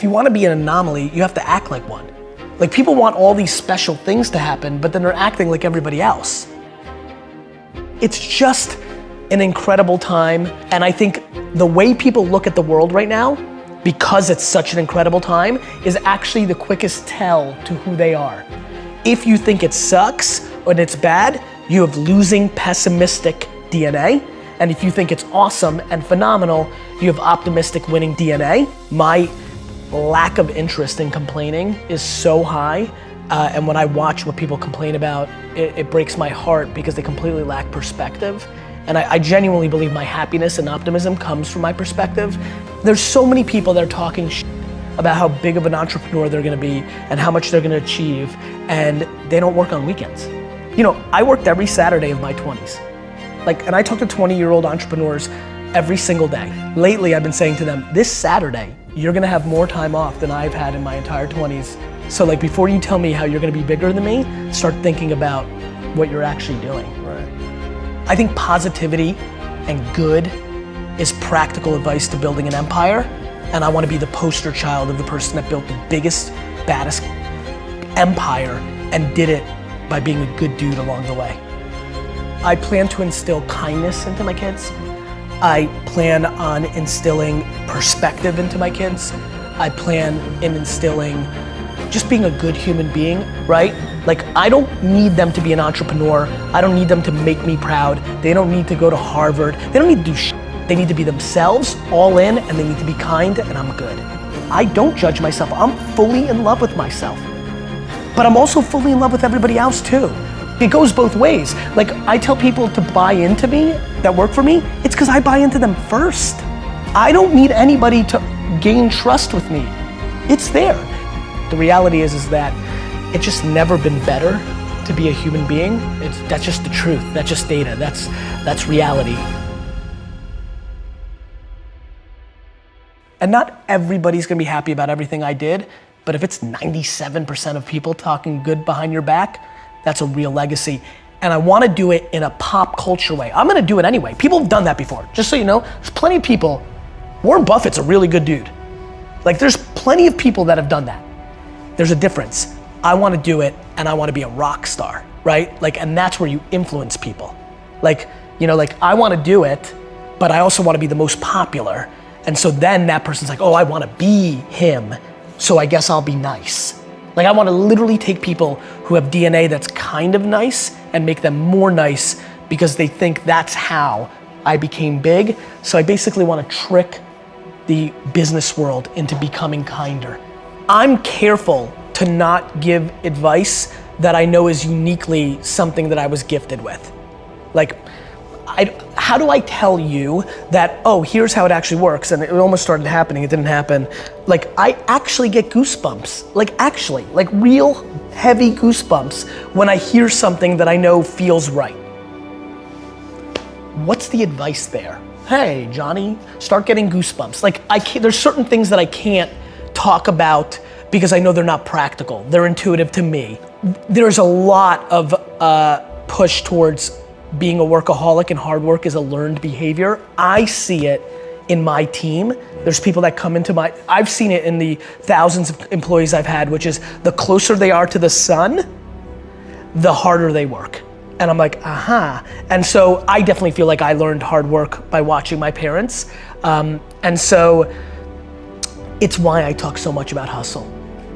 if you want to be an anomaly, you have to act like one. Like people want all these special things to happen, but then they're acting like everybody else. It's just an incredible time. And I think the way people look at the world right now, because it's such an incredible time, is actually the quickest tell to who they are. If you think it sucks or it's bad, you have losing pessimistic DNA. And if you think it's awesome and phenomenal, you have optimistic winning DNA. My lack of interest in complaining is so high. And when I watch what people complain about, it breaks my heart because they completely lack perspective. And I genuinely believe my happiness and optimism comes from my perspective. There's so many people that are talking shit about how big of an entrepreneur they're gonna be and how much they're gonna achieve, and they don't work on weekends. You know, I worked every Saturday of my 20s. And I talk to 20-year-old entrepreneurs every single day. Lately, I've been saying to them, this Saturday, you're gonna have more time off than I've had in my entire 20s. So before you tell me how you're gonna be bigger than me, start thinking about what you're actually doing. Right. I think positivity and good is practical advice to building an empire, and I wanna be the poster child of the person that built the biggest, baddest empire and did it by being a good dude along the way. I plan to instill kindness into my kids. I plan on instilling perspective into my kids. I plan in instilling just being a good human being, right? I don't need them to be an entrepreneur. I don't need them to make me proud. They don't need to go to Harvard. They don't need to do shit. They need to be themselves, all in, and they need to be kind, and I'm good. I don't judge myself. I'm fully in love with myself. But I'm also fully in love with everybody else too. It goes both ways. I tell people to buy into me, that work for me, it's because I buy into them first. I don't need anybody to gain trust with me. It's there. The reality is that it's just never been better to be a human being. That's just the truth. That's just data. That's reality. And not everybody's gonna be happy about everything I did, but if it's 97% of people talking good behind your back, that's a real legacy. And I wanna do it in a pop culture way. I'm gonna do it anyway. People have done that before. Just so you know, there's plenty of people. Warren Buffett's a really good dude. There's plenty of people that have done that. There's a difference. I wanna do it and I wanna be a rock star, right? And that's where you influence people. I wanna do it, but I also wanna be the most popular. And so then that person's like, oh, I wanna be him, so I guess I'll be nice. I wanna literally take people who have DNA that's kind of nice and make them more nice because they think that's how I became big. So I basically wanna trick the business world into becoming kinder. I'm careful to not give advice that I know is uniquely something that I was gifted with. How do I tell you that, oh, here's how it actually works, and it almost started happening, it didn't happen. I actually get goosebumps, real heavy goosebumps when I hear something that I know feels right. What's the advice there? Hey, Johnny, start getting goosebumps. There's certain things that I can't talk about because I know they're not practical. They're intuitive to me. There's a lot of push towards being a workaholic, and hard work is a learned behavior. I see it in my team. There's people that come into I've seen it in the thousands of employees I've had, which is the closer they are to the sun, the harder they work. And I'm like, aha. And so I definitely feel like I learned hard work by watching my parents. And so it's why I talk so much about hustle.